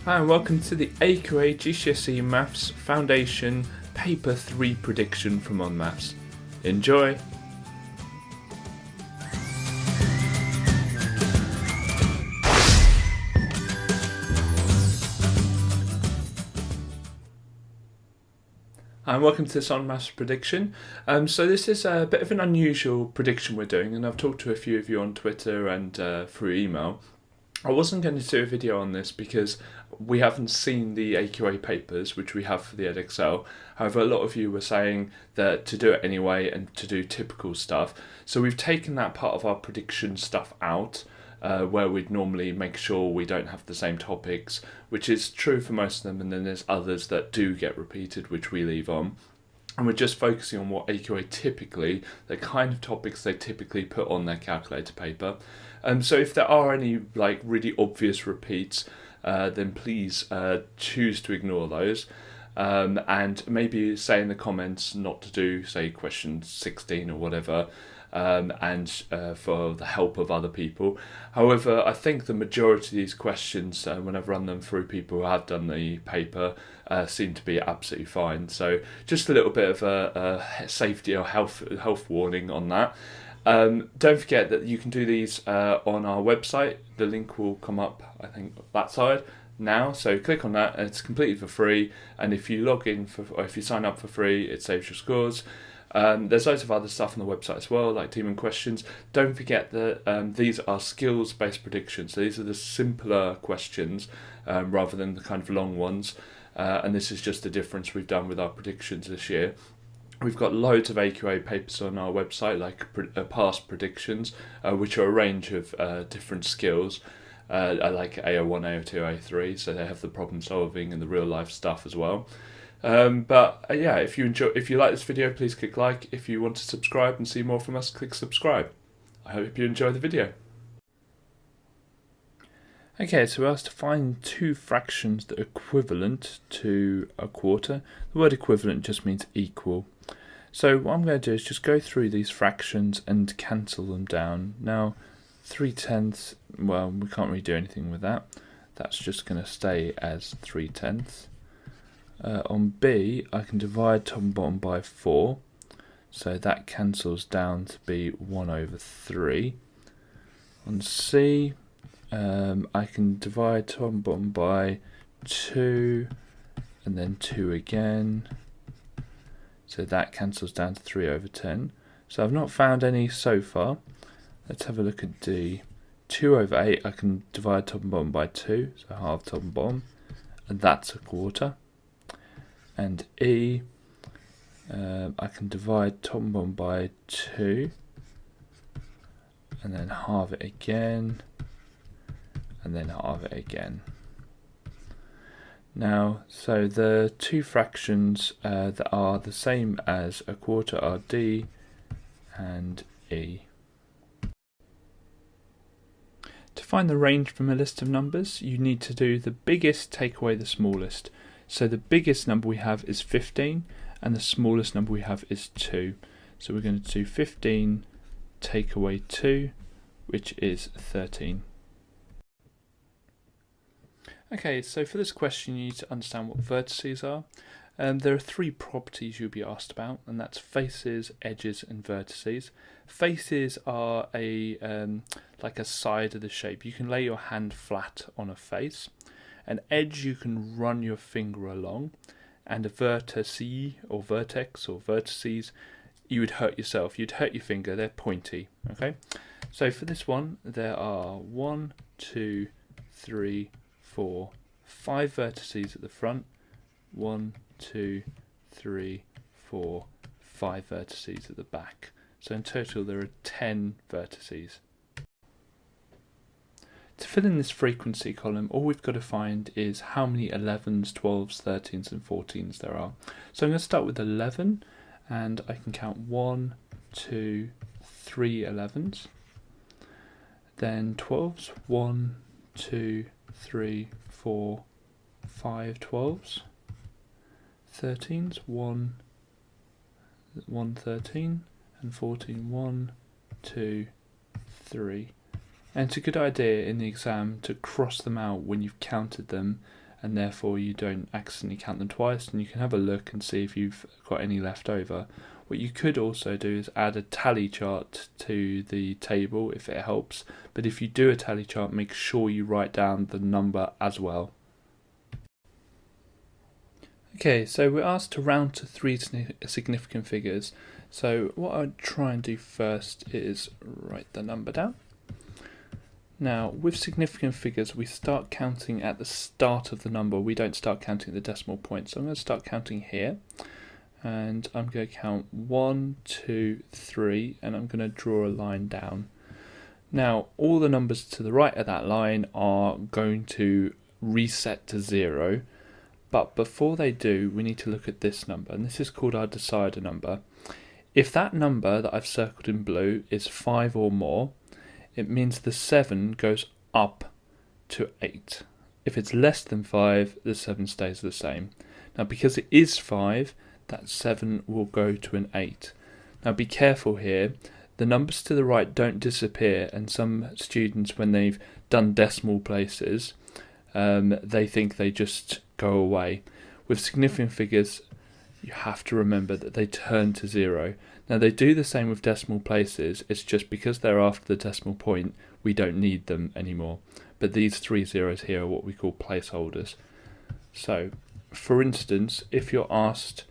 Hi and welcome to the AQA GCSE Maths Foundation Paper 3 prediction from On Maths. Enjoy! Hi and welcome to this On Maths prediction. So this is a bit of an unusual prediction we're doing, and I've talked to a few of you on Twitter and through email. I wasn't going to do a video on this because we haven't seen the AQA papers, which we have for the Edexcel. However, a lot of you were saying that to do it anyway and to do typical stuff. So we've taken that part of our prediction stuff out, where we'd normally make sure we don't have the same topics, which is true for most of them, and then there's others that do get repeated, which we leave on. And we're just focusing on what AQA typically, the kind of topics they typically put on their calculator paper. So if there are any like really obvious repeats, then please choose to ignore those. And maybe say in the comments not to do, say, question 16 or whatever, and for the help of other people. However, I think the majority of these questions, when I've run them through people who have done the paper, seem to be absolutely fine. So just a little bit of a safety or health warning on that. Don't forget that you can do these on our website. The link will come up, I think, that side now. So click on that, and it's completely for free. And if you log in or if you sign up for free, it saves your scores. There's loads of other stuff on the website as well, like team and questions. Don't forget that these are skills-based predictions. So these are the simpler questions rather than the kind of long ones. And this is just the difference we've done with our predictions this year. We've got loads of AQA papers on our website, like past predictions, which are a range of different skills, like AO1, AO2, AO3. So they have the problem solving and the real life stuff as well. Yeah, if you like this video, please click like. If you want to subscribe and see more from us, click subscribe. I hope you enjoy the video. Okay, so we're asked to find two fractions that are equivalent to a quarter. The word equivalent just means equal. So what I'm going to do is just go through these fractions and cancel them down. Now, 3/10, well, we can't really do anything with that. That's just going to stay as 3/10. On B, I can divide top and bottom by 4. So that cancels down to be 1/3. On C, I can divide top and bottom by 2 and then 2 again. So that cancels down to 3/10. So I've not found any so far. Let's have a look at D. 2/8, I can divide top and bottom by 2, so half top and bottom, and that's a quarter. And E, I can divide top and bottom by 2, and then halve it again, and then halve it again. Now, so the two fractions that are the same as a quarter are D and E. To find the range from a list of numbers, you need to do the biggest take away the smallest. So the biggest number we have is 15, and the smallest number we have is 2. So we're going to do 15 take away 2, which is 13. Okay, so for this question you need to understand what vertices are. There are three properties you'll be asked about, and that's faces, edges and vertices. Faces are like a side of the shape. You can lay your hand flat on a face. An edge you can run your finger along, and a vertex or vertices, you would hurt yourself. You'd hurt your finger, they're pointy. Okay, so for this one there are 1, 2, 3, 4, 5 vertices at the front. 1, 2, 3, 4, 5 vertices at the back. So in total there are 10 vertices. To fill in this frequency column, all we've got to find is how many 11s, 12s, 13s and 14s there are. So I'm going to start with 11, and I can count 1, 2, 3 11s. Then 12s, 1, 2, 3, 4, 5 12s. 13s, 1, 13, and 14, 1, 2, 3. And it's a good idea in the exam to cross them out when you've counted them and therefore you don't accidentally count them twice, and you can have a look and see if you've got any left over. What you could also do is add a tally chart to the table if it helps, but if you do a tally chart, make sure you write down the number as well. Okay, so we're asked to round to 3 significant figures. So what I'd try and do first is write the number down. Now, with significant figures, we start counting at the start of the number. We don't start counting at the decimal point. So I'm going to start counting here. And I'm going to count 1, 2, 3, and I'm going to draw a line down. Now, all the numbers to the right of that line are going to reset to 0. But before they do, we need to look at this number, and this is called our decider number. If that number that I've circled in blue is 5 or more, it means the 7 goes up to 8. If it's less than 5, the 7 stays the same. Now, because it is 5, that 7 will go to an 8. Now, be careful here. The numbers to the right don't disappear, and some students, when they've done decimal places, they think they just go away. With significant figures, you have to remember that they turn to 0. Now, they do the same with decimal places. It's just because they're after the decimal point, we don't need them anymore. But these 3 zeros here are what we call placeholders. So, for instance, if you're asked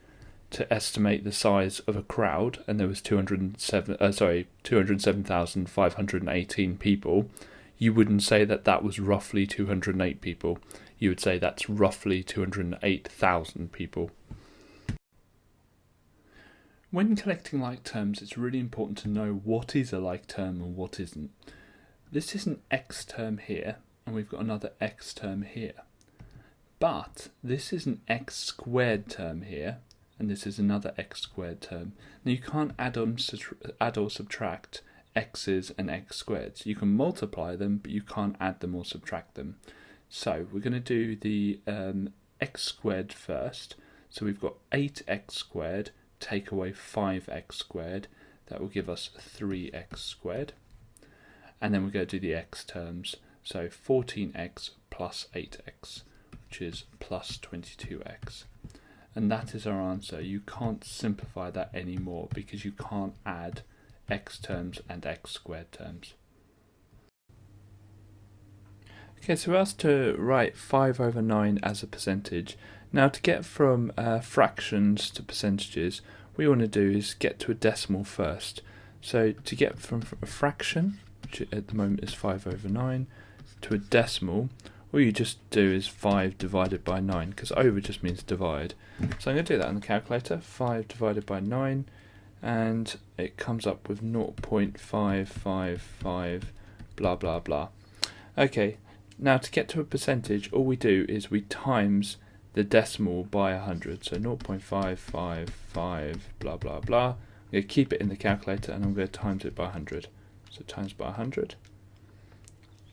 to estimate the size of a crowd, and there was 207,518 people, you wouldn't say that that was roughly 208 people. You would say that's roughly 208,000 people. When collecting like terms, it's really important to know what is a like term and what isn't. This is an x term here, and we've got another x term here. But this is an x squared term here, and this is another x squared term. Now, you can't add or subtract x's and x squareds. You can multiply them, but you can't add them or subtract them. So we're going to do the x squared first. So we've got 8x squared, take away 5x squared. That will give us 3x squared. And then we're going to do the x terms. So 14x plus 8x, which is plus 22x. And that is our answer. You can't simplify that anymore because you can't add x terms and x squared terms. Okay, so we're asked to write 5/9 as a percentage. Now, to get from fractions to percentages, what we want to do is get to a decimal first. So to get from a fraction, which at the moment is 5/9, to a decimal, all you just do is 5 divided by 9, because over just means divide. So I'm going to do that on the calculator, 5 divided by 9, and it comes up with 0.555 blah blah blah. Okay, now to get to a percentage, all we do is we times the decimal by 100, so 0.555 blah blah blah. I'm going to keep it in the calculator and I'm going to times it by 100. So times by 100,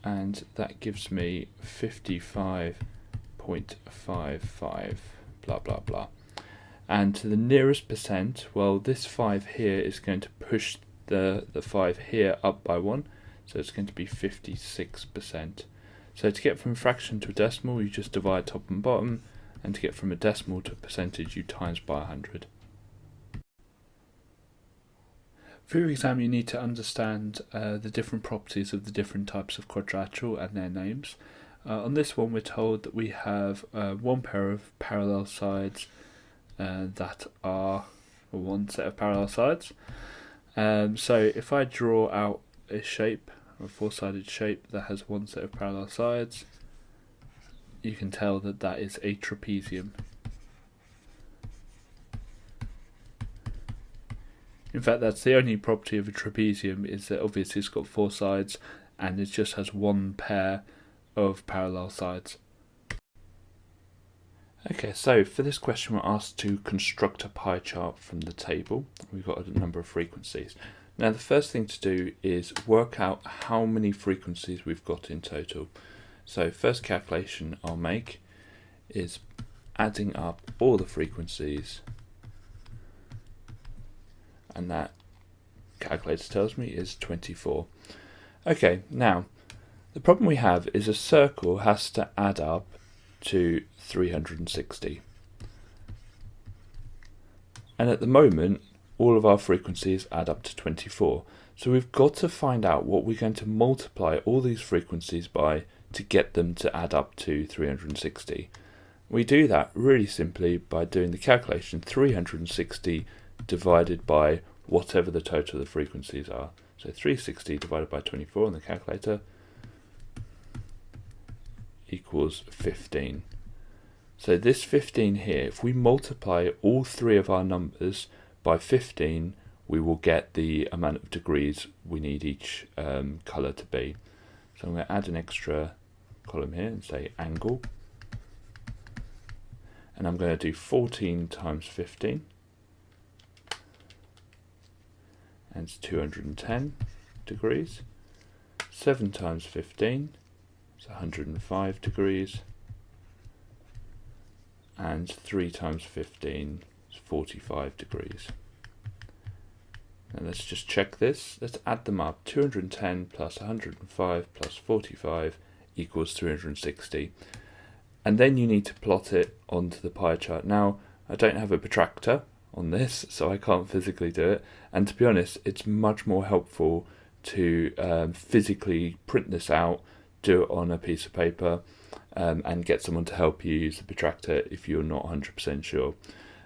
and that gives me 55.55 blah blah blah. And to the nearest percent, well, this 5 here is going to push the 5 here up by 1, so it's going to be 56%. So to get from a fraction to a decimal, you just divide top and bottom, and to get from a decimal to a percentage, you times by 100. For your exam, you need to understand the different properties of the different types of quadrilateral and their names. On this one, we're told that we have one pair of parallel sides that are one set of parallel sides. So if I draw out a shape, a four-sided shape that has one set of parallel sides, you can tell that that is a trapezium. In fact, that's the only property of a trapezium, is that obviously it's got four sides and it just has one pair of parallel sides. Okay, so for this question we're asked to construct a pie chart from the table. We've got a number of frequencies. Now the first thing to do is work out how many frequencies we've got in total. So first calculation I'll make is adding up all the frequencies, and that calculator tells me is 24. Okay, now the problem we have is a circle has to add up to 360. And at the moment, all of our frequencies add up to 24. So we've got to find out what we're going to multiply all these frequencies by to get them to add up to 360. We do that really simply by doing the calculation 360 divided by whatever the total of the frequencies are. So 360 divided by 24 on the calculator equals 15. So this 15 here, if we multiply all three of our numbers by 15, we will get the amount of degrees we need each colour to be. So I'm going to add an extra column here and say angle. And I'm going to do 14 times 15. And it's 210 degrees. 7 times 15 is 105 degrees. And 3 times 15 is 45 degrees. And let's just check this. Let's add them up. 210 plus 105 plus 45 equals 360. And then you need to plot it onto the pie chart. Now, I don't have a protractor on this, so I can't physically do it. And to be honest, it's much more helpful to physically print this out, do it on a piece of paper, and get someone to help you use the protractor if you're not 100% sure.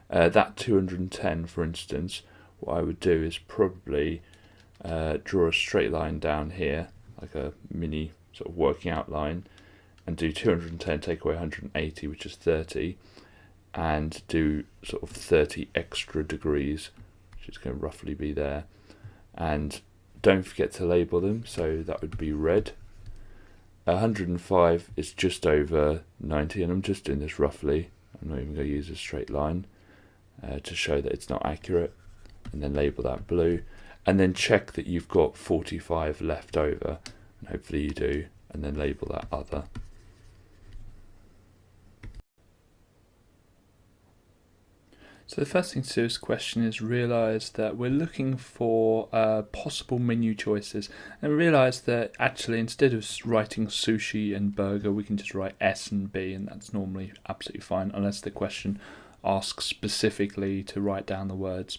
That 210, for instance, what I would do is probably draw a straight line down here, like a mini sort of working out line, and do 210 take away 180, which is 30, and do sort of 30 extra degrees, which is going to roughly be there. And don't forget to label them, so that would be red. 105 is just over 90, and I'm just doing this roughly. I'm not even going to use a straight line to show that it's not accurate, and then label that blue, and then check that you've got 45 left over, and hopefully you do, and then label that other. So the first thing to do with this question is realise that we're looking for possible menu choices, and realise that actually instead of writing sushi and burger, we can just write S and B, and that's normally absolutely fine unless the question asks specifically to write down the words.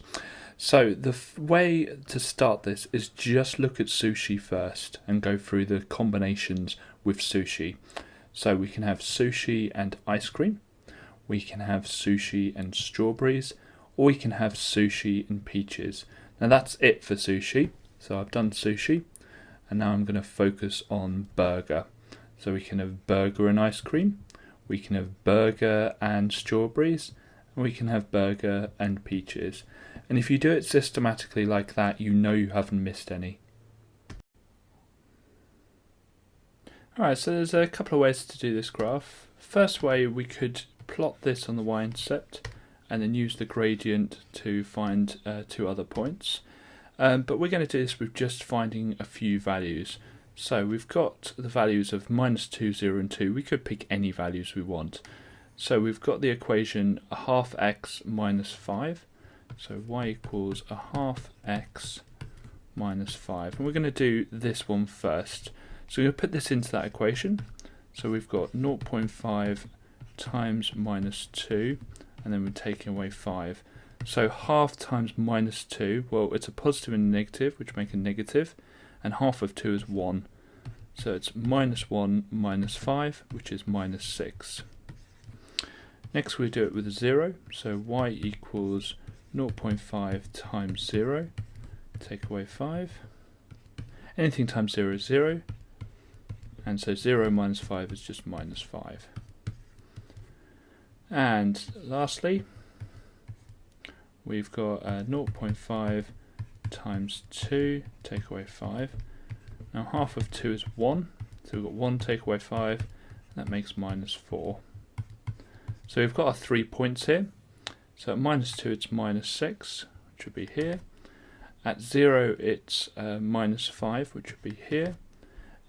So the way to start this is just look at sushi first and go through the combinations with sushi. So we can have sushi and ice cream. We can have sushi and strawberries, or we can have sushi and peaches. Now that's it for sushi. So I've done sushi, and now I'm going to focus on burger. So we can have burger and ice cream, we can have burger and strawberries, and we can have burger and peaches. And if you do it systematically like that, you know you haven't missed any. Alright, so there's a couple of ways to do this graph. First way, we could plot this on the y-intercept and then use the gradient to find two other points. But we're going to do this with just finding a few values. So we've got the values of -2, 0 and 2. We could pick any values we want. So we've got the equation a half x minus 5. So y equals a half x minus 5. And we're going to do this one first. So we're going to put this into that equation. So we've got 0.5 times -2, and then we're taking away 5. So half times -2, well, it's a positive and a negative, which make a negative, and half of 2 is 1. So it's -1 minus 5, which is -6. Next we do it with a 0, so y equals 0.5 times 0, take away 5. Anything times 0 is 0, and so 0 minus 5 is just -5. And lastly, we've got 0.5 times 2, take away 5. Now half of 2 is 1, so we've got 1 take away 5, and that makes -4. So we've got our 3 points here. So at -2 it's -6, which would be here. At 0 it's -5, which would be here.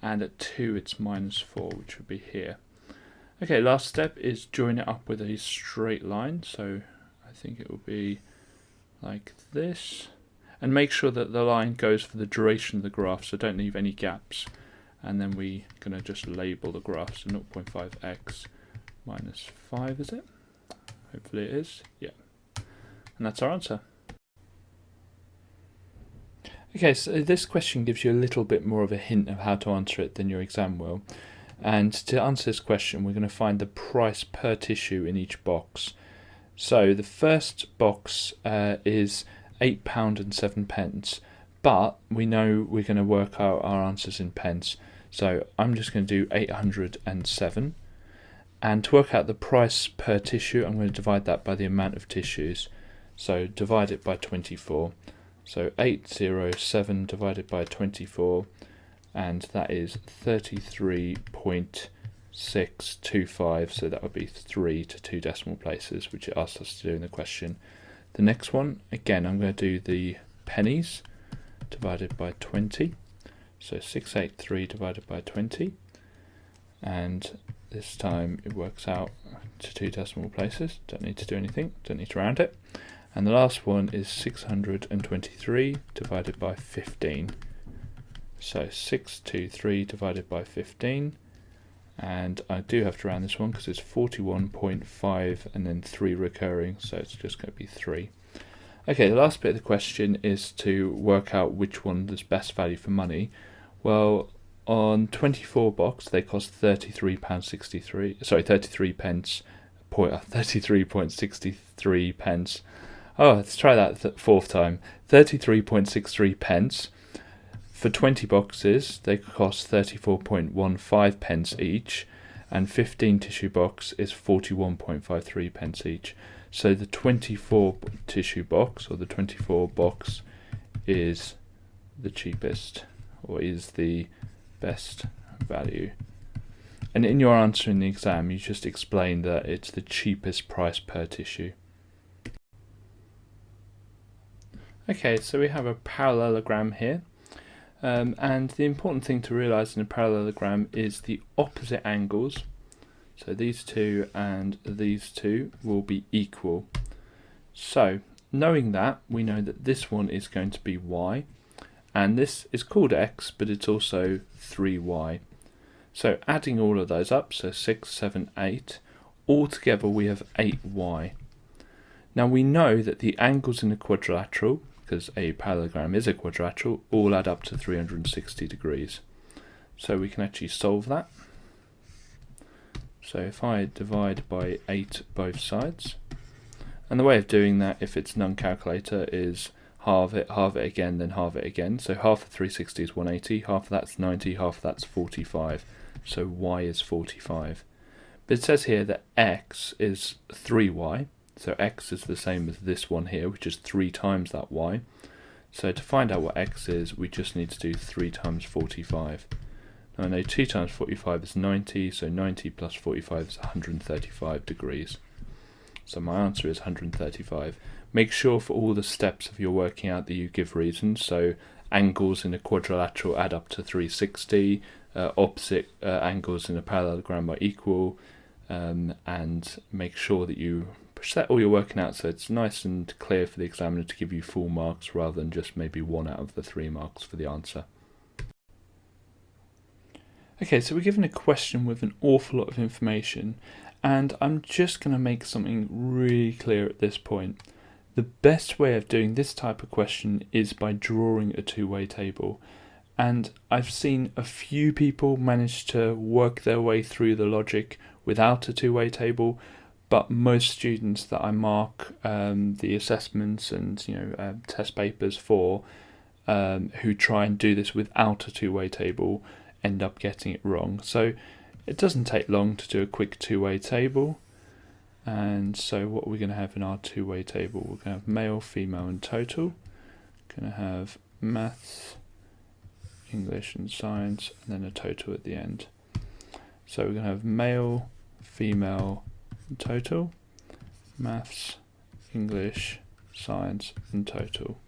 And at 2 it's -4, which would be here. Okay, last step is join it up with a straight line, so I think it will be like this. And make sure that the line goes for the duration of the graph, so don't leave any gaps. And then we're going to just label the graph, so 0.5x minus 5, is it? Hopefully it is, yeah. And that's our answer. Okay, so this question gives you a little bit more of a hint of how to answer it than your exam will. And to answer this question, we're going to find the price per tissue in each box. So the first box is £8 and 7 pence, but we know we're going to work out our answers in pence. So I'm just going to do 807. And to work out the price per tissue, I'm going to divide that by the amount of tissues. So divide it by 24. So 807 divided by 24, and that is 33.625, so that would be 3 to 2 decimal places, which it asks us to do in the question. The next one, again, I'm going to do the pennies divided by 20, so 683 divided by 20, and this time it works out to 2 decimal places. Don't need to do anything, don't need to round it. And the last one is 623 divided by 15. So 623 divided by 15, and I do have to round this one because it's 41.5 and then 3 recurring, so it's just going to be 3. Okay, the last bit of the question is to work out which one is best value for money. Well, on 24 box they cost £33.63. Sorry, 33.63 pence. Oh, let's try that fourth time. 33.63 pence. For 20 boxes, they cost 34.15 pence each, and 15 tissue box is 41.53 pence each. So the 24 tissue box, or the 24 box, is the cheapest, or is the best value. And in your answer in the exam, you just explain that it's the cheapest price per tissue. Okay, so we have a parallelogram here, and the important thing to realise in a parallelogram is the opposite angles. So these two and these two will be equal. So knowing that, we know that this one is going to be y, and this is called x, but it's also 3y. So adding all of those up, so 6, 7, 8, altogether we have 8y. Now we know that the angles in a quadrilateral, because a parallelogram is a quadrilateral, all add up to 360 degrees. So we can actually solve that. So if I divide by 8 both sides, and the way of doing that, if it's non-calculator, is halve it again, then halve it again. So half of 360 is 180, half of that's 90, half of that's 45. So y is 45. But it says here that x is 3y. So x is the same as this one here, which is 3 times that y. So to find out what x is, we just need to do 3 times 45. Now I know 2 times 45 is 90, so 90 plus 45 is 135 degrees. So my answer is 135. Make sure for all the steps of your working out that you give reasons. So angles in a quadrilateral add up to 360, opposite angles in a parallelogram are equal, and make sure that you set all your working out so it's nice and clear for the examiner to give you full marks rather than just maybe 1 out of the 3 marks for the answer. Okay, so we're given a question with an awful lot of information, and I'm just going to make something really clear at this point. The best way of doing this type of question is by drawing a two-way table, and I've seen a few people manage to work their way through the logic without a two-way table, but most students that I mark the assessments and test papers for, who try and do this without a two-way table, end up getting it wrong. So it doesn't take long to do a quick two-way table. And so what we're going to have in our two-way table, we're going to have male, female and total. We're going to have maths, English and science, and then a total at the end. So we're going to have male, female and total, maths, English, science and total.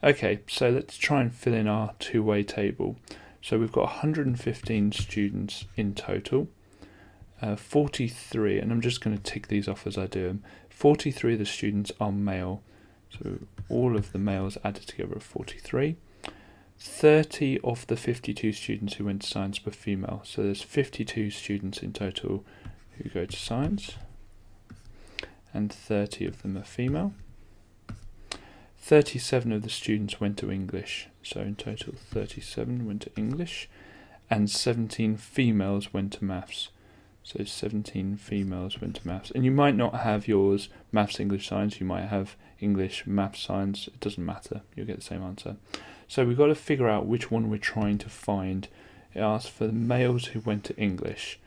Okay, so let's try and fill in our two-way table. So we've got 115 students in total. 43, and I'm just going to tick these off as I do them. 43 of the students are male, so all of the males added together are 43. 30 of the 52 students who went to science were female, so there's 52 students in total who go to science, and 30 of them are female. 37 of the students went to English, so in total 37 went to English, and 17 females went to maths. So 17 females went to maths. And you might not have yours maths, English, science, you might have English, maths, science, it doesn't matter, you'll get the same answer. So we've got to figure out which one we're trying to find. It asks for the males who went to English.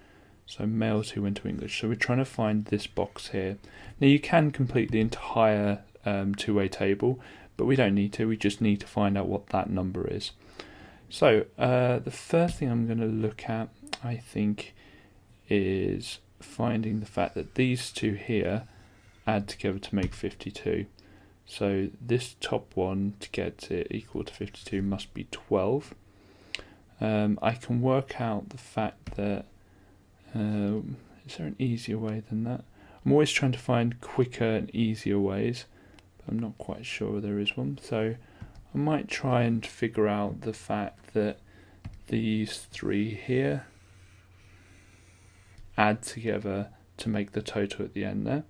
So males who went to English. So we're trying to find this box here. Now you can complete the entire two-way table, but we don't need to, we just need to find out what that number is. So the first thing I'm going to look at, I think, is finding the fact that these two here add together to make 52. So this top one, to get it equal to 52, must be 12. I can work out the fact that, is there an easier way than that? I'm always trying to find quicker and easier ways, but I'm not quite sure there is one. So I might try and figure out the fact that these three here add together to make the total at the end there.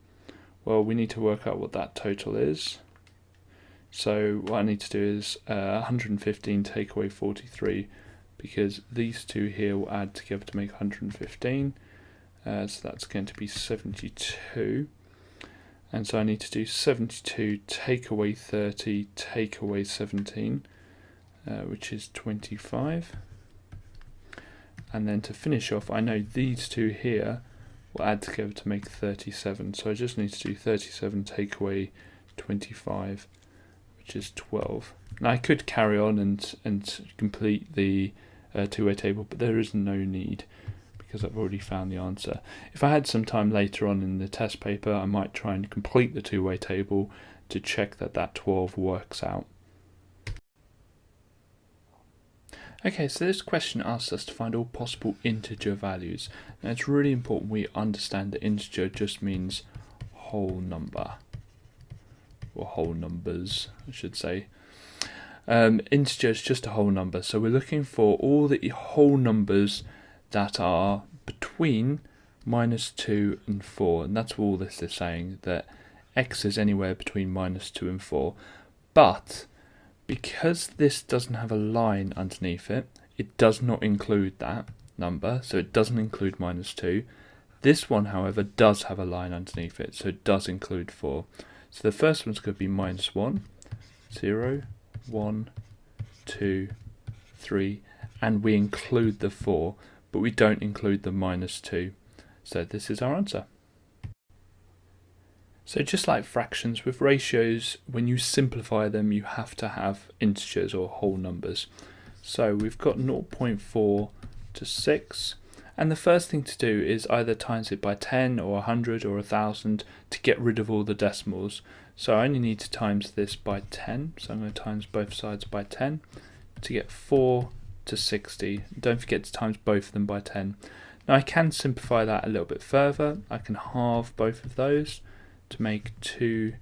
Well, we need to work out what that total is. So what I need to do is 115 take away 43, because these two here will add together to make 115. So that's going to be 72. And so I need to do 72 take away 30 take away 17, which is 25. And then to finish off, I know these two here will add together to make 37. So I just need to do 37 take away 25, which is 12. Now I could carry on and complete the two-way table, but there is no need because I've already found the answer. If I had some time later on in the test paper, I might try and complete the two-way table to check that that 12 works out. Okay, so this question asks us to find all possible integer values. Now it's really important we understand that integer just means whole number, or whole numbers, I should say. Integer is just a whole number, so we're looking for all the whole numbers that are between -2 and 4, and that's all this is saying, that x is anywhere between -2 and 4. But because this doesn't have a line underneath it, it does not include that number, so it doesn't include -2. This one, however, does have a line underneath it, so it does include 4. So the first one's going to be -1, 0, 1, 2, 3, and we include the 4, but we don't include the -2. So this is our answer. So just like fractions, with ratios, when you simplify them, you have to have integers or whole numbers. So we've got 0.4 to 6, and the first thing to do is either times it by 10 or 100 or 1000 to get rid of all the decimals. So I only need to times this by 10, so I'm going to times both sides by 10 to get 4 to 60. Don't forget to times both of them by 10. Now I can simplify that a little bit further. I can halve both of those to make 2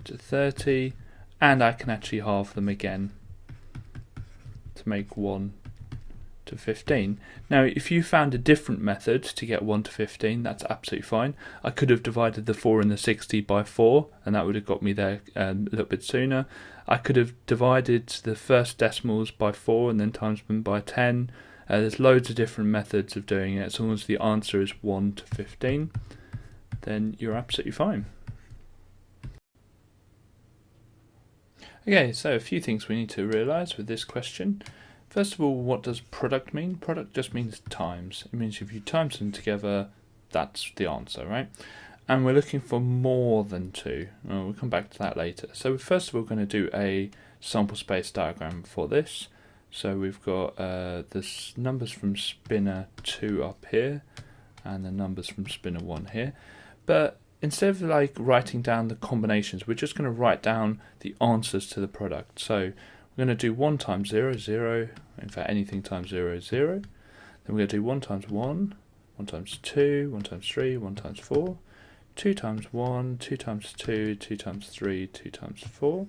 to 30, and I can actually halve them again to make 1 to 15. Now if you found a different method to get 1 to 15, that's absolutely fine. I could have divided the 4 and the 60 by 4, and that would have got me there a little bit sooner. I could have divided the first decimals by 4 and then times them by 10. There's loads of different methods of doing it. As long as the answer is 1 to 15, then you're absolutely fine. Okay, so a few things we need to realise with this question. First of all, what does product mean? Product just means times. It means if you times them together, that's the answer, right? And we're looking for more than 2. We'll come back to that later. So first of all, we're going to do a sample space diagram for this. So we've got the numbers from spinner 2 up here, and the numbers from spinner 1 here. But instead of like writing down the combinations, we're just going to write down the answers to the product. So we're going to do 1 times 0, 0. In fact, anything times 0 is 0. Then we're going to do 1 times 1, 1 times 2, 1 times 3, 1 times 4. 2 times 1, 2 times 2, 2 times 3, 2 times 4.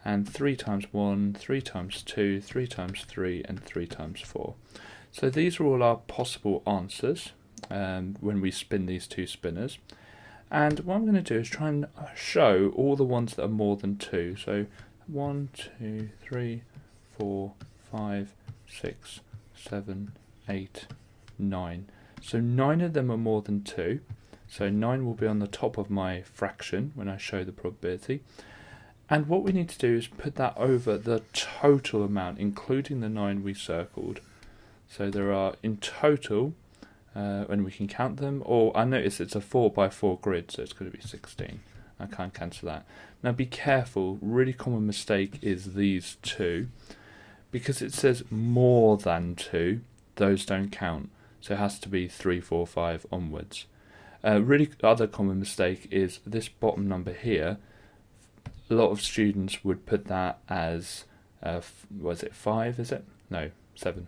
And 3 times 1, 3 times 2, 3 times 3, and 3 times 4. So these are all our possible answers. when we spin these two spinners. And what I'm going to do is try and show all the ones that are more than 2. So 1, 2, 3, 4, 5, 6, 7, 8, 9. So 9 of them are more than 2. So 9 will be on the top of my fraction when I show the probability. And what we need to do is put that over the total amount, including the 9 we circled. So there are in total, when we can count them, or I notice it's a 4 by 4 grid, so it's going to be 16. I can't cancel that. Now be careful, really common mistake is these two, because it says more than 2, those don't count. So it has to be 3, 4, 5 onwards. Really other common mistake is this bottom number here. A lot of students would put that as, was it 5, is it? No, 7.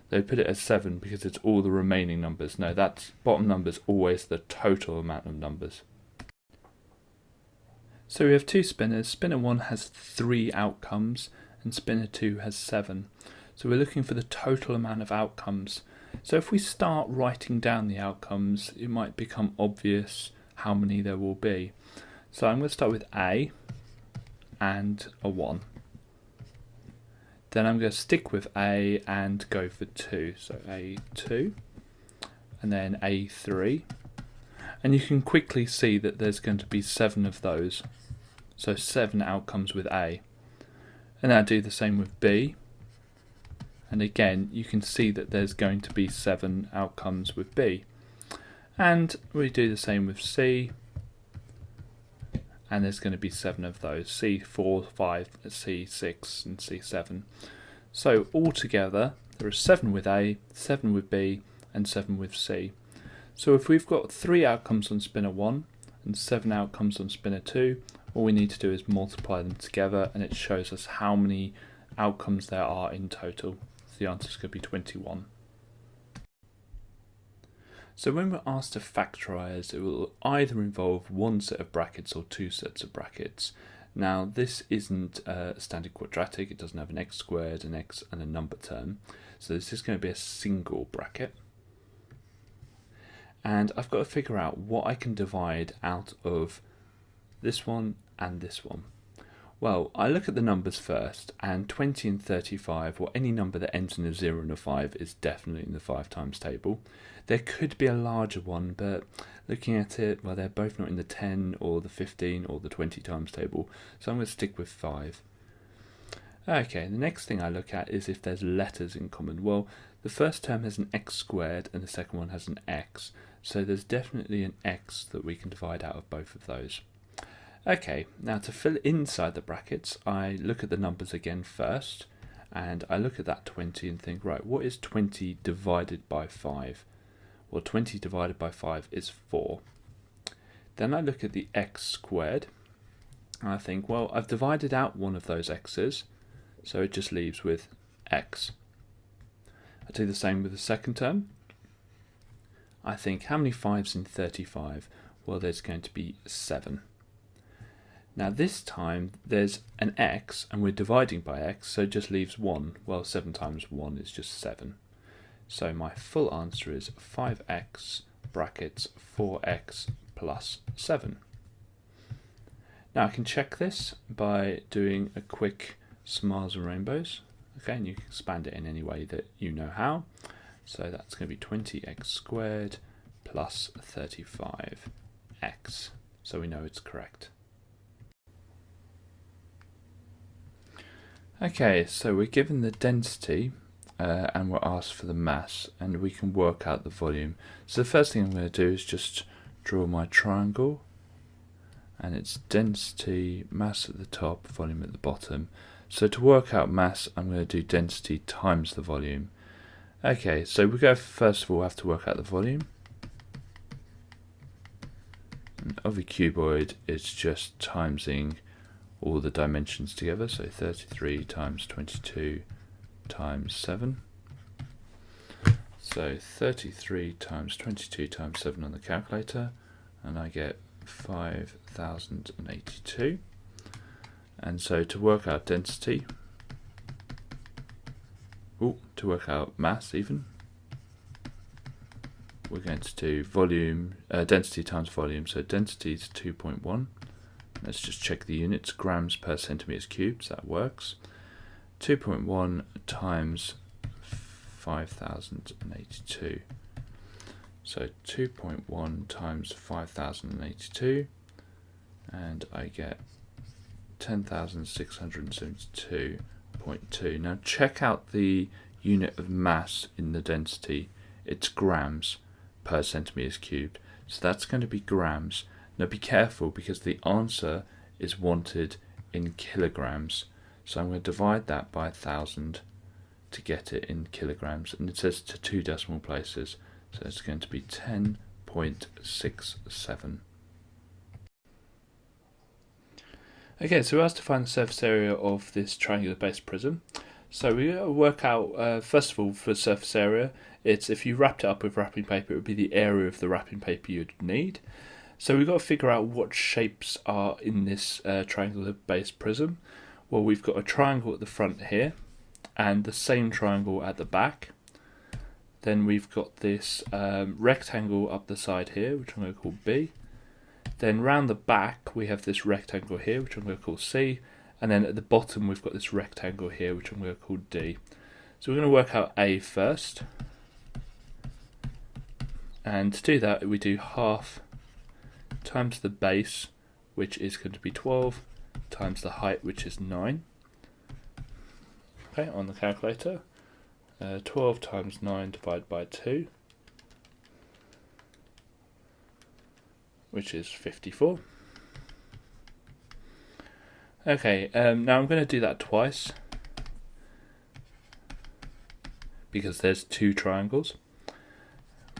They put it as 7 because it's all the remaining numbers. No, that bottom number is always the total amount of numbers. So we have two spinners. Spinner 1 has 3 outcomes and spinner 2 has 7. So we're looking for the total amount of outcomes. So if we start writing down the outcomes, it might become obvious how many there will be. So I'm going to start with A and a 1. Then I'm going to stick with A and go for 2. So A2 and then A3. And you can quickly see that there's going to be 7 of those. So 7 outcomes with A. And I'll do the same with B. And again, you can see that there's going to be 7 outcomes with B. And we do the same with C. And there's going to be 7 of those. C4, 5, C6 and C7. So altogether, there are 7 with A, 7 with B and 7 with C. So if we've got 3 outcomes on spinner 1 and 7 outcomes on spinner 2, all we need to do is multiply them together and it shows us how many outcomes there are in total. So the answer is going to be 21. So when we're asked to factorize, it will either involve one set of brackets or 2 sets of brackets. Now this isn't a standard quadratic, it doesn't have an x squared, an x and a number term. So this is going to be a single bracket. And I've got to figure out what I can divide out of this one and this one. Well, I look at the numbers first, and 20 and 35, or any number that ends in a 0 and a 5, is definitely in the 5 times table. There could be a larger one, but looking at it, well, they're both not in the 10 or the 15 or the 20 times table, so I'm going to stick with 5. Okay, the next thing I look at is if there's letters in common. Well, the first term has an x squared and the second one has an x, so there's definitely an x that we can divide out of both of those. Okay, now to fill inside the brackets, I look at the numbers again first, and I look at that 20 and think, right, what is 20 divided by 5? Well, 20 divided by 5 is 4. Then I look at the x squared, and I think, well, I've divided out one of those x's, so it just leaves with x. I do the same with the second term. I think, how many 5's in 35? Well, there's going to be 7. Now this time there's an x and we're dividing by x, so it just leaves 1. Well, 7 times 1 is just 7. So my full answer is 5x brackets 4x plus 7. Now I can check this by doing a quick smiles and rainbows. Okay, and you can expand it in any way that you know how. So that's going to be 20x squared plus 35x. So we know it's correct. Okay, so we're given the density and we're asked for the mass, and we can work out the volume. So the first thing I'm going to do is just draw my triangle, and it's density, mass at the top, volume at the bottom. So to work out mass, I'm going to do density times the volume. Okay, so we go, first of all, have to work out the volume. And of a cuboid, it's just timesing all the dimensions together, so 33 times 22 times 7. So 33 times 22 times 7 on the calculator, and I get 5082. And so to work out density, to work out mass even, we're going to do volume, density times volume. So density is 2.1. Let's just check the units, grams per centimetres cubed, so that works. 2.1 times 5082. So 2.1 times 5082, and I get 10,672.2. Now check out the unit of mass in the density. It's grams per centimetres cubed. So that's going to be grams. Now be careful because the answer is wanted in kilograms. So I'm going to divide that by 1,000 to get it in kilograms. And it says to 2 decimal places. So it's going to be 10.67. Okay, so we have to find the surface area of this triangular based prism. So we work out, first of all, for surface area, it's if you wrapped it up with wrapping paper, it would be the area of the wrapping paper you'd need. So we've got to figure out what shapes are in this triangular based prism. Well, we've got a triangle at the front here, and the same triangle at the back. Then we've got this rectangle up the side here, which I'm going to call B. Then round the back we have this rectangle here, which I'm going to call C. And then at the bottom we've got this rectangle here, which I'm going to call D. So we're going to work out A first. And to do that we do half times the base, which is going to be 12, times the height, which is 9. Okay, on the calculator. 12 times 9 divided by 2, which is 54. Okay, now I'm going to do that twice because there's 2 triangles.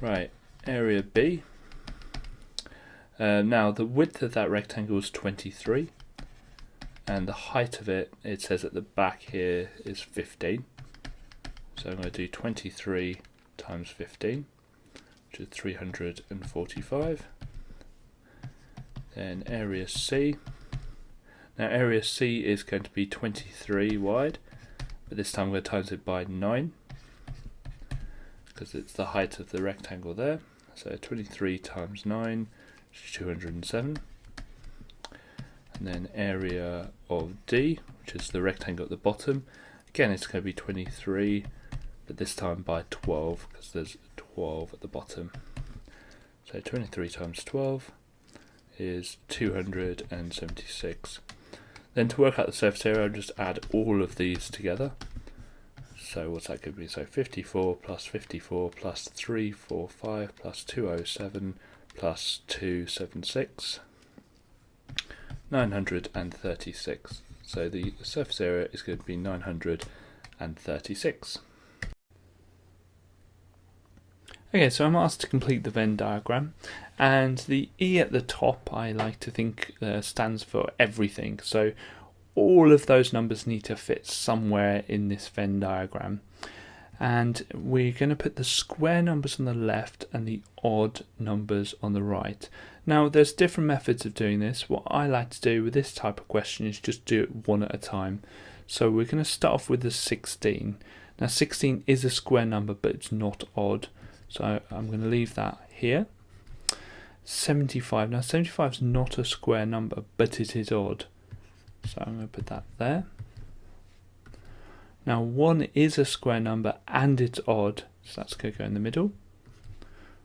Right, area B. Now the width of that rectangle is 23, and the height of it, it says at the back here, is 15. So I'm going to do 23 times 15, which is 345. Then area C. Now area C is going to be 23 wide, but this time I'm going to times it by 9, because it's the height of the rectangle there. So 23 times 9, which is 207. And then area of D, which is the rectangle at the bottom. Again, it's going to be 23, but this time by 12, because there's 12 at the bottom. So 23 times 12 is 276. Then to work out the surface area, I'll just add all of these together. So what's that going to be? So 54 plus 54 plus 345 plus 207 plus 276, 936. So the surface area is going to be 936. Okay, so I'm asked to complete the Venn diagram, and the E at the top I like to think stands for everything. So all of those numbers need to fit somewhere in this Venn diagram. And we're going to put the square numbers on the left and the odd numbers on the right. Now there's different methods of doing this. What I like to do with this type of question is just do it one at a time. So we're going to start off with the 16. Now 16 is a square number, but it's not odd. So I'm going to leave that here. 75. Now 75 is not a square number, but it is odd. So I'm going to put that there. Now 1 is a square number and it's odd, so that's going to go in the middle.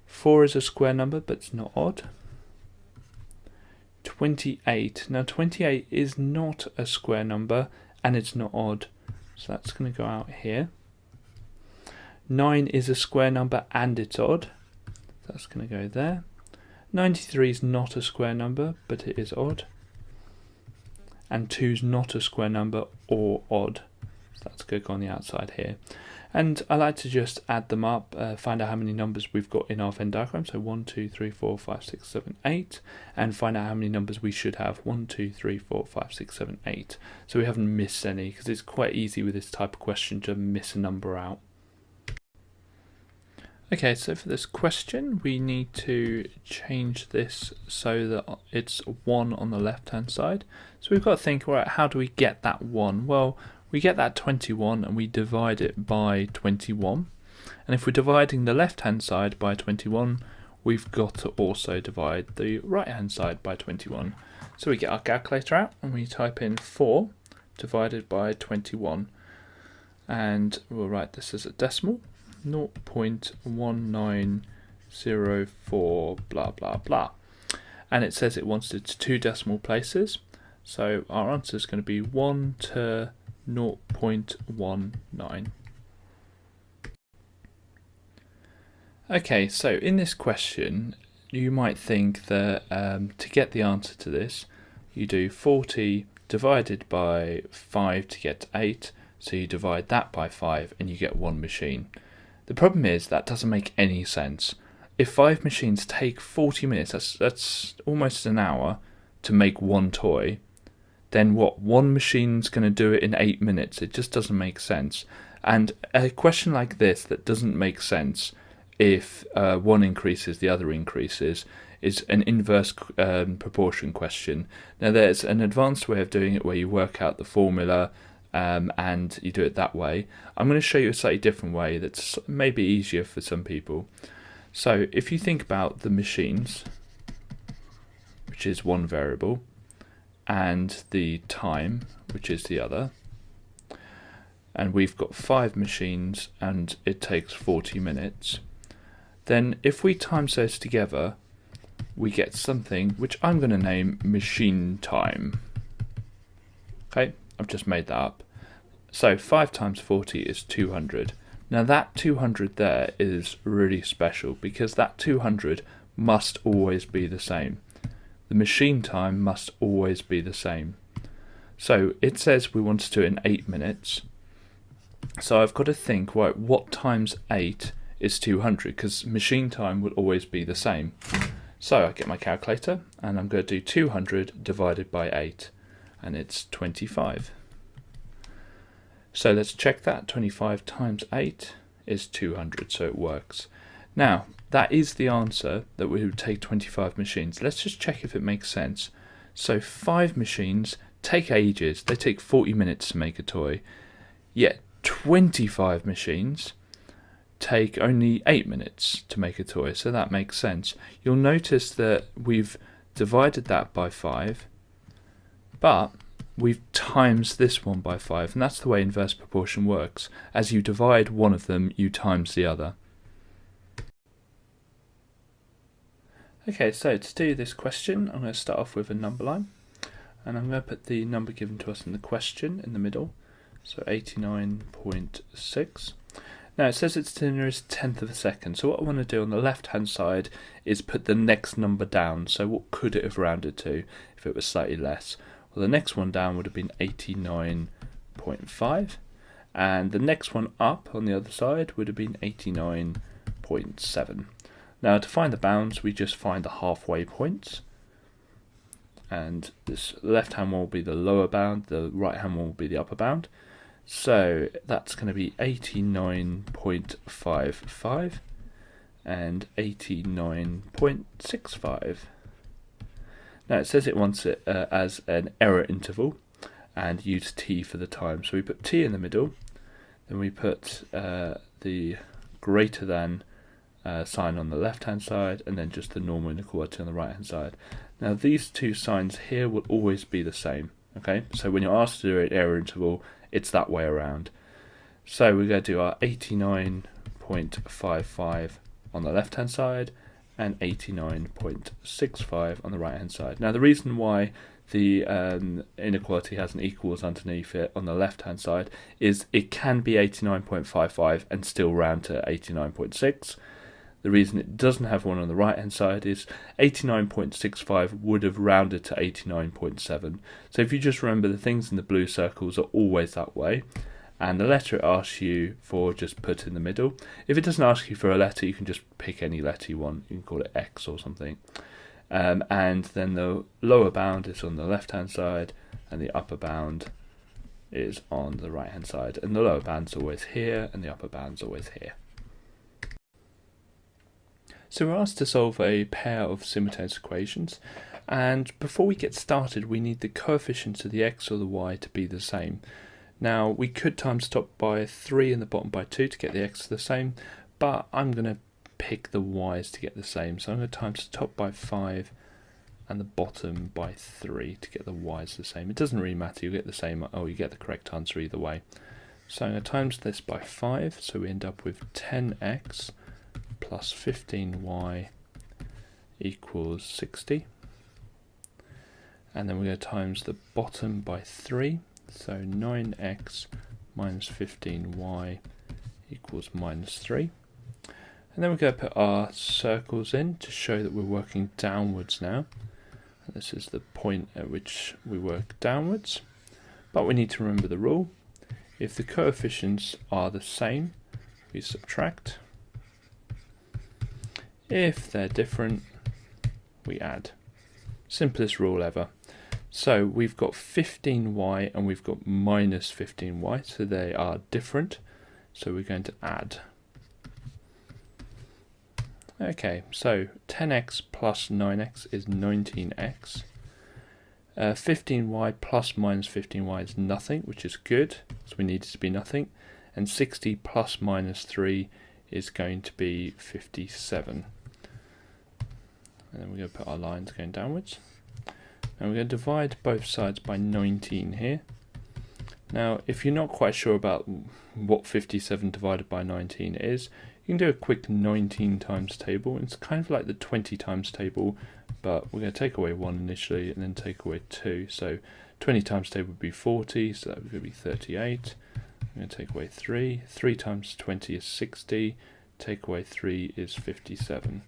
4 is a square number, but it's not odd. 28. Now 28 is not a square number and it's not odd, so that's going to go out here. 9 is a square number and it's odd, so that's going to go there. 93 is not a square number, but it is odd. And 2 is not a square number or odd, so that's going to go on the outside here. And I like to just add them up, find out how many numbers we've got in our Venn diagram. So 1, 2, 3, 4, 5, 6, 7, 8. And find out how many numbers we should have. 1, 2, 3, 4, 5, 6, 7, 8. So we haven't missed any, because it's quite easy with this type of question to miss a number out. Okay, so for this question, we need to change this so that it's 1 on the left-hand side. So we've got to think, right, how do we get that 1? Well, we get that 21 and we divide it by 21. And if we're dividing the left-hand side by 21, we've got to also divide the right-hand side by 21. So we get our calculator out and we type in 4 divided by 21. And we'll write this as a decimal, 0.1904 blah blah blah. And it says it wants it to 2 decimal places. So our answer is going to be 1 to 0.19. Okay, so in this question, you might think that to get the answer to this, you do 40 divided by 5 to get 8, so you divide that by 5 and you get 1 machine. The problem is that doesn't make any sense. If 5 machines take 40 minutes, that's almost an hour to make 1 toy, then what, 1 machine's going to do it in 8 minutes? It just doesn't make sense. And a question like this that doesn't make sense, if one increases, the other increases, is an inverse proportion question. Now there's an advanced way of doing it where you work out the formula and you do it that way. I'm going to show you a slightly different way that's maybe easier for some people. So if you think about the machines, which is one variable, and the time, which is the other, and we've got 5 machines and it takes 40 minutes, then if we times those together, we get something which I'm going to name machine time. Okay, I've just made that up. So 5 times 40 is 200. Now that 200 there is really special because that 200 must always be the same. The machine time must always be the same. So it says we want to do it in 8 minutes. So I've got to think, right, what times 8 is 200, because machine time will always be the same. So I get my calculator and I'm going to do 200 divided by 8, and it's 25. So let's check that. 25 times 8 is 200, so it works. Now that is the answer, that we would take 25 machines. Let's just check if it makes sense. So 5 machines take ages, they take 40 minutes to make a toy, yet 25 machines take only 8 minutes to make a toy, so that makes sense. You'll notice that we've divided that by 5, but we've times this one by 5, and that's the way inverse proportion works. As you divide one of them, you times the other. Okay, so to do this question, I'm going to start off with a number line, and I'm going to put the number given to us in the question in the middle, so 89.6. Now it says it's the nearest tenth of a second, so what I want to do on the left hand side is put the next number down. So what could it have rounded to if it was slightly less? Well, the next one down would have been 89.5, and the next one up on the other side would have been 89.7. Now to find the bounds, we just find the halfway points, and this left hand one will be the lower bound, the right hand one will be the upper bound. So that's going to be 89.55 and 89.65. Now it says it wants it as an error interval and use t for the time. So we put t in the middle, then we put the greater than sign on the left hand side, and then just the normal inequality on the right hand side. Now these two signs here will always be the same. Okay, so when you're asked to do an error interval, it's that way around. So we're going to do our 89.55 on the left hand side and 89.65 on the right hand side. Now the reason why the inequality has an equals underneath it on the left hand side is it can be 89.55 and still round to 89.6. The reason it doesn't have one on the right hand side is 89.65 would have rounded to 89.7. So if you just remember, the things in the blue circles are always that way, and the letter it asks you for, just put in the middle. If it doesn't ask you for a letter, you can just pick any letter you want. You can call it X or something. And then the lower bound is on the left hand side and the upper bound is on the right hand side, and the lower bound's always here and the upper bound's always here. So we're asked to solve a pair of simultaneous equations, and before we get started we need the coefficients of the x or the y to be the same. Now we could times the top by 3 and the bottom by 2 to get the x the same, but I'm going to pick the y's to get the same. So I'm going to times the top by 5 and the bottom by 3 to get the y's the same. It doesn't really matter, you get the same, you get the correct answer either way. So I'm going to times this by 5, so we end up with 10x plus 15y equals 60. And then we're going to times the bottom by 3, so 9x minus 15y equals minus 3. And then we're going to put our circles in to show that we're working downwards now. And this is the point at which we work downwards. But we need to remember the rule. If the coefficients are the same, we subtract. If they're different, we add. Simplest rule ever. So we've got 15y and we've got minus 15y, so they are different. So we're going to add. Okay, so 10x plus 9x is 19x. 15y plus minus 15y is nothing, which is good, so we need it to be nothing. And 60 plus minus 3 is going to be 57. And then we're going to put our lines going downwards. And we're going to divide both sides by 19 here. Now, if you're not quite sure about what 57 divided by 19 is, you can do a quick 19 times table. It's kind of like the 20 times table, but we're going to take away 1 initially and then take away 2. So 20 times table would be 40, so that would be 38. I'm going to take away 3. 3 times 20 is 60. Take away 3 is 57.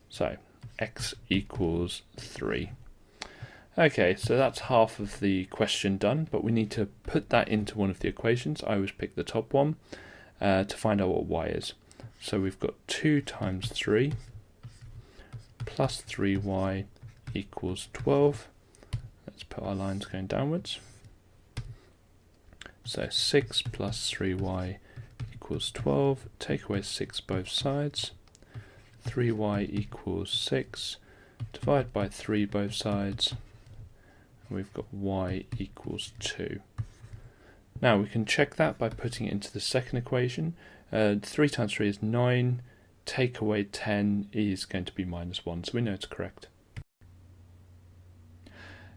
So x equals 3. Okay, so that's half of the question done, but we need to put that into one of the equations. I always pick the top one to find out what y is. So we've got 2 times 3 plus 3y equals 12. Let's put our lines going downwards. So 6 plus 3y equals 12. Take away 6 both sides. 3y equals 6. Divide by 3 both sides. And we've got y equals 2. Now we can check that by putting it into the second equation. 3 times 3 is 9. Take away 10 is going to be minus 1, so we know it's correct.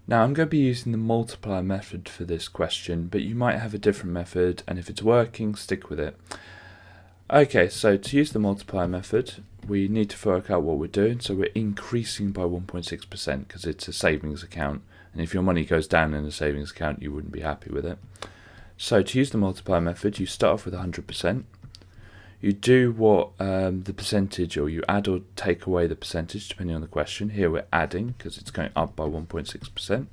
Now I'm going to be using the multiplier method for this question, but you might have a different method, and if it's working, stick with it. Okay, so to use the multiplier method, we need to work out what we're doing. So we're increasing by 1.6% because it's a savings account, and if your money goes down in a savings account, you wouldn't be happy with it. So to use the multiplier method, you start off with 100%. You do what the percentage, or you add or take away the percentage depending on the question. Here we're adding because it's going up by 1.6%, and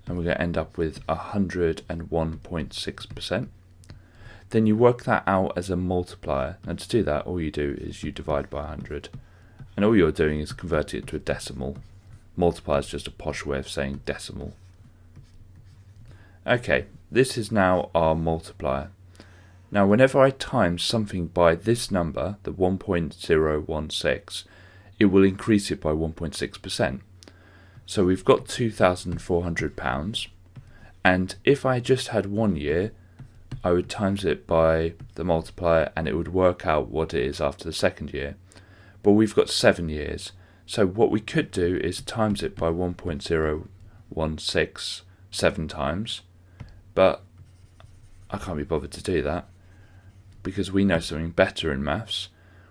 we're going to end up with 101.6%. Then you work that out as a multiplier, and to do that all you do is you divide by 100, and all you're doing is converting it to a decimal. Multiplier is just a posh way of saying decimal. Okay, this is now our multiplier. Now whenever I times something by this number, the 1.016, it will increase it by 1.6%. So we've got £2,400, and if I just had 1 year, I would times it by the multiplier and it would work out what it is after the second year. But we've got 7 years, so what we could do is times it by 1.016 7 times, but I can't be bothered to do that because we know something better in maths.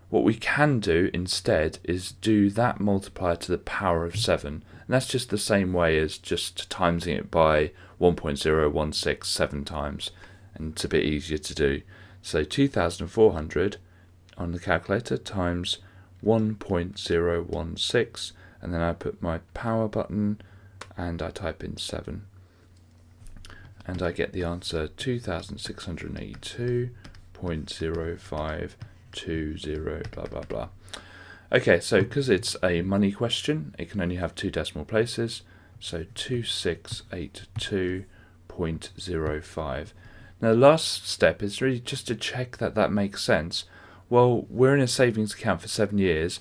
What we can do instead is do that multiplier to the power of 7, and that's just the same way as just timesing it by 1.016 7 times, and it's a bit easier to do. So 2,400 on the calculator times 1.016, and then I put my power button and I type in 7, and I get the answer 2,682.0520 blah blah blah. Okay, so because it's a money question, it can only have 2 decimal places, so 2682.05. Now the last step is really just to check that that makes sense. Well, we're in a savings account for 7 years,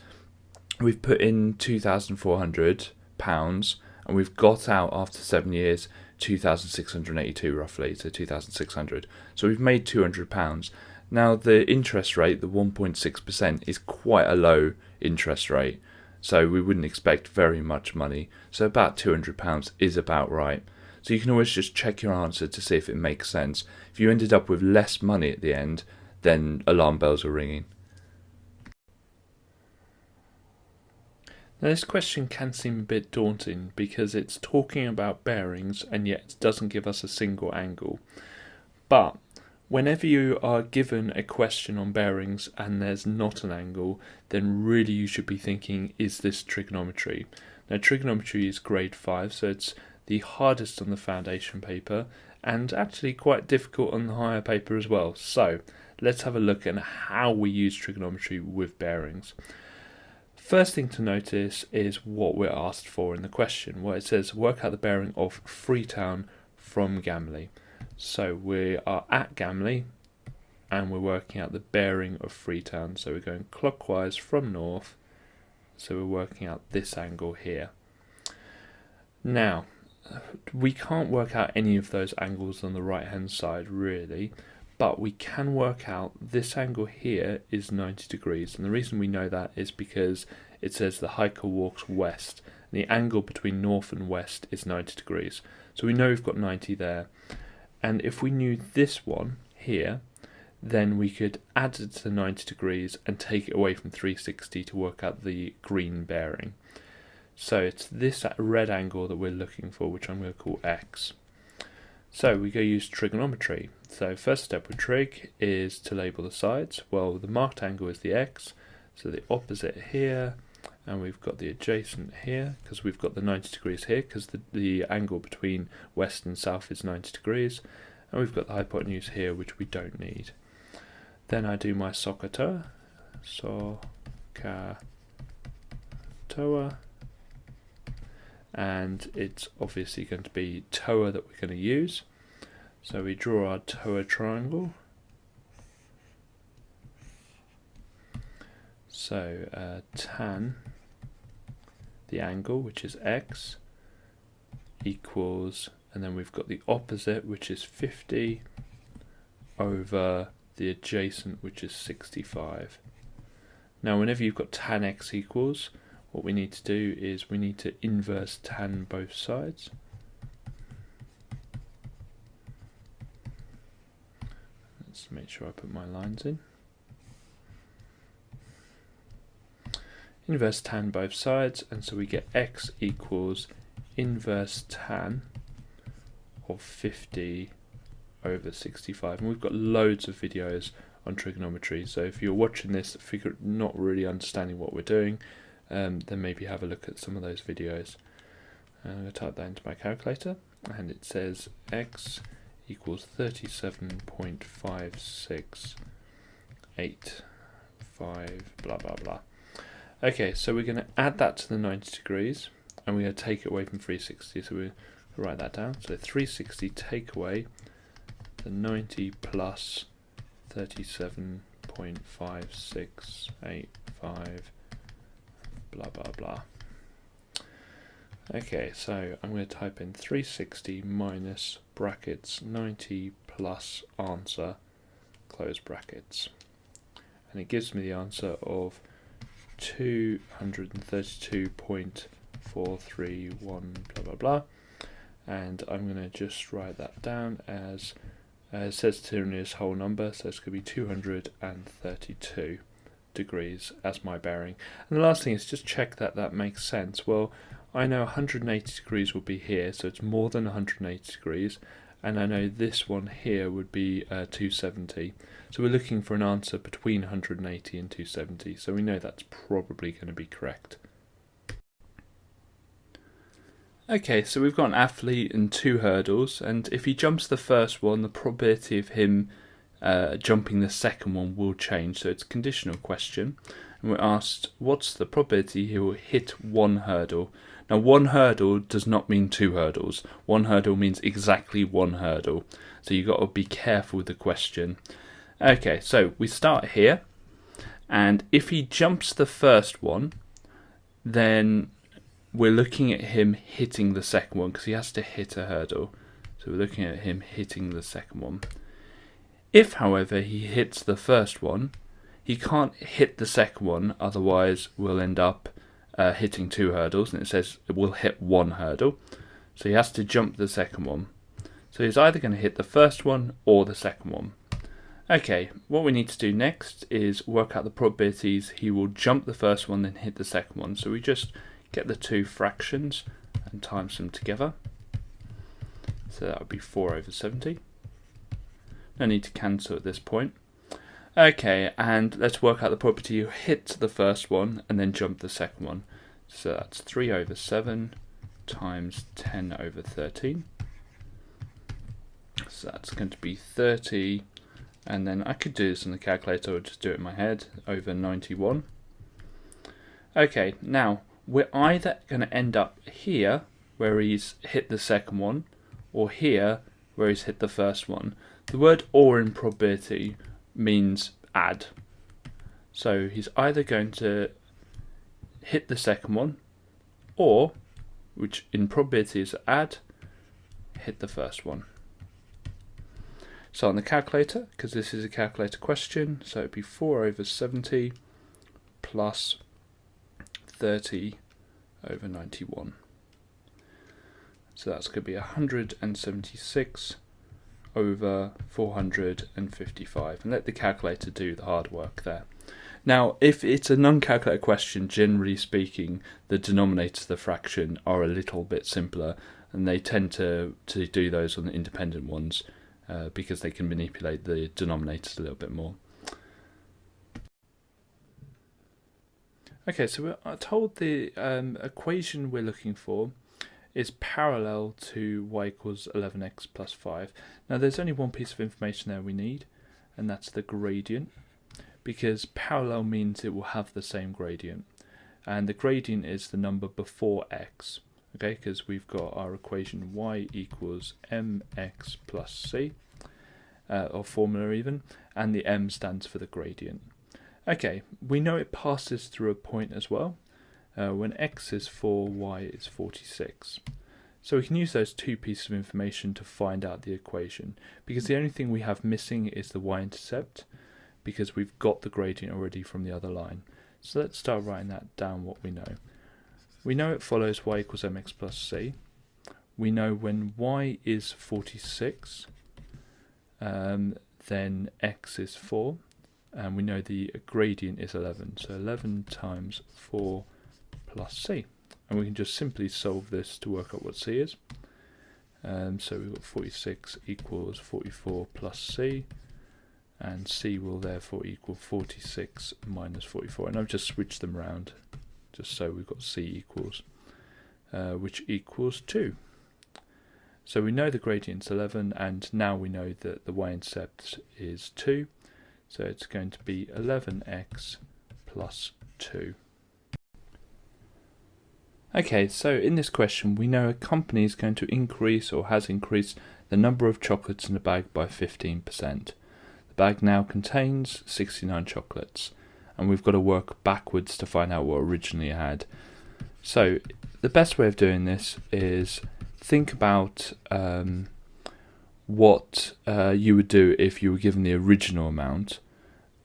we've put in £2,400 and we've got out after 7 years 2,682 roughly, so 2,600. So we've made £200. Now the interest rate, the 1.6%, is quite a low interest rate, so we wouldn't expect very much money. So about £200 is about right. So you can always just check your answer to see if it makes sense. If you ended up with less money at the end, then alarm bells are ringing. Now this question can seem a bit daunting because it's talking about bearings and yet it doesn't give us a single angle. But whenever you are given a question on bearings and there's not an angle, then really you should be thinking, is this trigonometry? Now trigonometry is grade 5, so it's the hardest on the foundation paper and actually quite difficult on the higher paper as well. So let's have a look at how we use trigonometry with bearings. First thing to notice is what we're asked for in the question. Well, it says work out the bearing of Freetown from Gamley. So we are at Gamley and we're working out the bearing of Freetown. So we're going clockwise from north. So we're working out this angle here. Now, we can't work out any of those angles on the right hand side really, but we can work out this angle here is 90 degrees, and the reason we know that is because it says the hiker walks west, and the angle between north and west is 90 degrees. So we know we've got 90 there, and if we knew this one here, then we could add it to 90 degrees and take it away from 360 to work out the green bearing. So it's this red angle that we're looking for, which I'm going to call x. So we go use trigonometry. So first step with trig is to label the sides. Well, the marked angle is the x, so the opposite here, and we've got the adjacent here, because we've got the 90 degrees here, because the angle between west and south is 90 degrees, and we've got the hypotenuse here, which we don't need. Then I do my SOHCAHTOA, and it's obviously going to be TOA that we're going to use. So we draw our TOA triangle. So tan, the angle, which is x, equals, and then we've got the opposite, which is 50, over the adjacent, which is 65. Now whenever you've got tan x equals, what we need to do is we need to inverse tan both sides. Let's make sure I put my lines in. Inverse tan both sides, and so we get x equals inverse tan of 50 over 65. And we've got loads of videos on trigonometry, so if you're watching this, not really understanding what we're doing, then maybe have a look at some of those videos. I'm going to type that into my calculator, and it says x equals 37.56885 blah blah blah. Okay, so we're going to add that to the 90 degrees, and we're going to take it away from 360, so we'll write that down. So 360 take away the 90 plus 37.5685 blah blah blah. Okay, so I'm going to type in 360 minus brackets 90 plus answer, close brackets, and it gives me the answer of 232.431 blah blah blah, and I'm going to just write that down as it says Tyrrhenius whole number, so it's going to be 232 degrees as my bearing. And the last thing is just check that that makes sense. Well, I know 180 degrees will be here, so it's more than 180 degrees, and I know this one here would be 270. So we're looking for an answer between 180 and 270, so we know that's probably going to be correct. Okay, so we've got an athlete and 2 hurdles, and if he jumps the first one, the probability of him jumping the second one will change. So it's a conditional question, and we're asked what's the probability he will hit one hurdle. Now 1 hurdle does not mean 2 hurdles. 1 hurdle means exactly 1 hurdle, so you've got to be careful with the question. Okay, so we start here, and if he jumps the first one, then we're looking at him hitting the second one because he has to hit a hurdle. So we're looking at him hitting the second one. If, however, he hits the first one, he can't hit the second one, otherwise we'll end up hitting 2 hurdles, and it says it will hit 1 hurdle. So he has to jump the second one. So he's either going to hit the first one or the second one. Okay, what we need to do next is work out the probabilities he will jump the first one and hit the second one. So we just get the 2 fractions and times them together. So that would be 4/70. No need to cancel at this point. Okay, and let's work out the probability you hit the first one and then jump the second one. So that's 3/7 times 10/13. So that's going to be 30, and then I could do this in the calculator or just do it in my head, over 91. Okay, now we're either going to end up here where he's hit the second one, or here where he's hit the first one. The word "or" in probability means add. So he's either going to hit the second one, or, which in probability is add, hit the first one. So on the calculator, because this is a calculator question, so it'd be 4/70 plus 30/91. So that's going to be 176/455, and let the calculator do the hard work there. Now, if it's a non-calculator question, generally speaking, the denominators of the fraction are a little bit simpler, and they tend to do those on the independent ones because they can manipulate the denominators a little bit more. Okay, so we're told the equation we're looking for is parallel to y equals 11x plus 5. Now there's only one piece of information there we need, and that's the gradient, because parallel means it will have the same gradient, and the gradient is the number before x, okay, because we've got our equation y equals mx plus c, or formula even, and the m stands for the gradient. Okay, we know it passes through a point as well. When x is 4, y is 46. So we can use those 2 pieces of information to find out the equation, because the only thing we have missing is the y-intercept, because we've got the gradient already from the other line. So let's start writing that down, what we know. We know it follows y equals mx plus c. We know when y is 46, then x is 4, and we know the gradient is 11. So 11 times 4 plus c, and we can just simply solve this to work out what c is. So we've got 46 equals 44 plus c, and c will therefore equal 46 minus 44, and I've just switched them around just so we've got c equals, which equals 2. So we know the gradient's 11, and now we know that the y-intercept is 2, so it's going to be 11x plus 2. Okay, so in this question we know a company is going to increase, or has increased, the number of chocolates in a bag by 15%. The bag now contains 69 chocolates, and we've got to work backwards to find out what originally it had. So the best way of doing this is think about what you would do if you were given the original amount,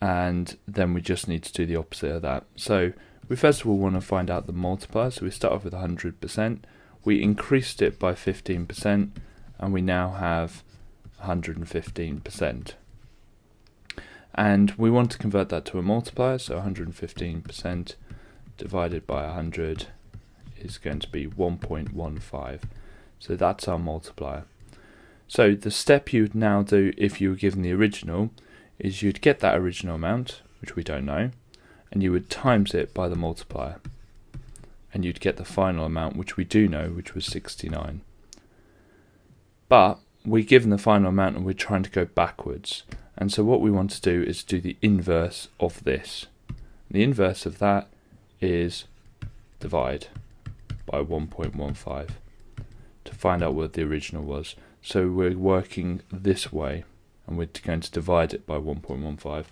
and then we just need to do the opposite of that. So we first of all want to find out the multiplier, so we start off with 100%, we increased it by 15%, and we now have 115%. And we want to convert that to a multiplier, so 115% divided by 100 is going to be 1.15. So that's our multiplier. So the step you would now do if you were given the original is you'd get that original amount, which we don't know, and you would times it by the multiplier, and you'd get the final amount, which we do know, which was 69. But we're given the final amount and we're trying to go backwards, and so what we want to do is do the inverse of this. The inverse of that is divide by 1.15 to find out what the original was. So we're working this way, and we're going to divide it by 1.15.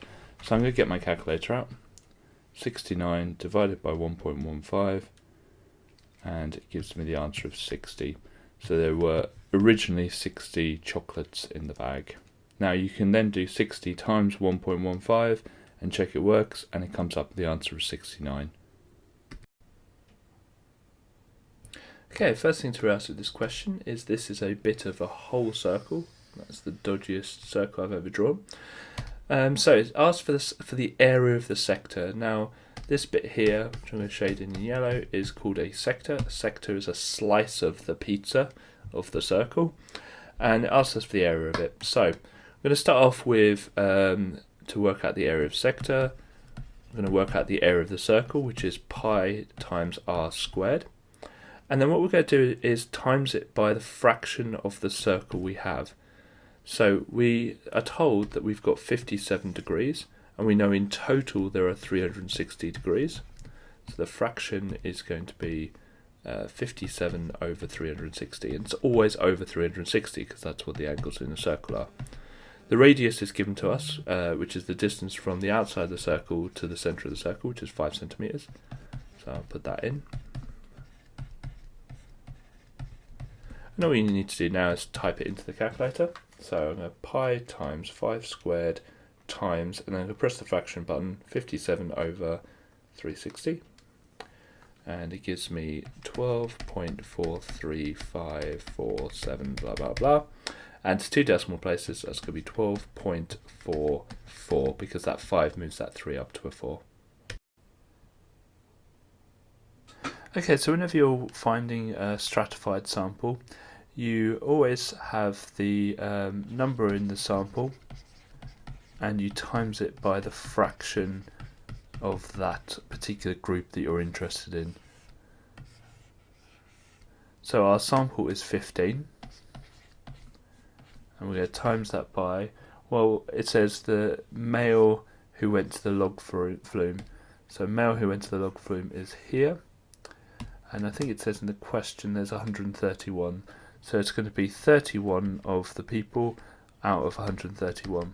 So I'm going to get my calculator out. 69 divided by 1.15, and it gives me the answer of 60. So there were originally 60 chocolates in the bag. Now you can then do 60 times 1.15 and check it works, and it comes up with the answer of 69. Okay, first thing to realize with this question is this is a bit of a whole circle. That's the dodgiest circle I've ever drawn. So it asks for the area of the sector. Now this bit here, which I'm going to shade in yellow, is called a sector. A sector is a slice of the pizza of the circle, and it asks us for the area of it. So I'm going to start off with, to work out the area of sector, I'm going to work out the area of the circle, which is pi times r squared. And then what we're going to do is times it by the fraction of the circle we have. So we are told that we've got 57 degrees, and we know in total there are 360 degrees. So the fraction is going to be 57 over 360, and it's always over 360 because that's what the angles in the circle are. The radius is given to us, which is the distance from the outside of the circle to the centre of the circle, which is 5 centimetres. So I'll put that in. And all you need to do now is type it into the calculator. So I'm going to pi times 5 squared times, and then I'm going to press the fraction button, 57 over 360. And it gives me 12.43547 blah blah blah. And to two decimal places, that's going to be 12.44, because that 5 moves that 3 up to a 4. Okay, so whenever you're finding a stratified sample, you always have the number in the sample, and you times it by the fraction of that particular group that you're interested in. So our sample is 15, and we're going to times that by, well, it says the male who went to the log flume. So male who went to the log flume is here, and I think it says in the question there's 131. So it's going to be 31 of the people out of 131.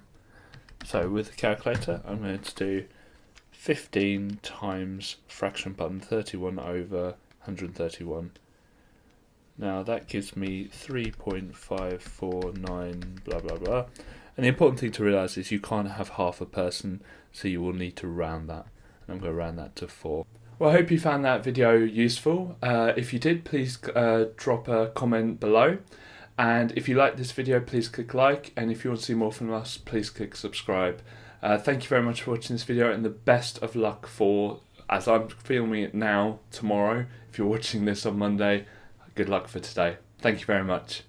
So with the calculator, I'm going to do 15 times fraction button 31 over 131. Now that gives me 3.549 blah blah blah. And the important thing to realise is you can't have half a person, so you will need to round that. And I'm going to round that to 4. Well, I hope you found that video useful. If you did, please drop a comment below. And if you like this video, please click like. And if you want to see more from us, please click subscribe. Thank you very much for watching this video, and the best of luck for, as I'm filming it now, tomorrow. If you're watching this on Monday, good luck for today. Thank you very much.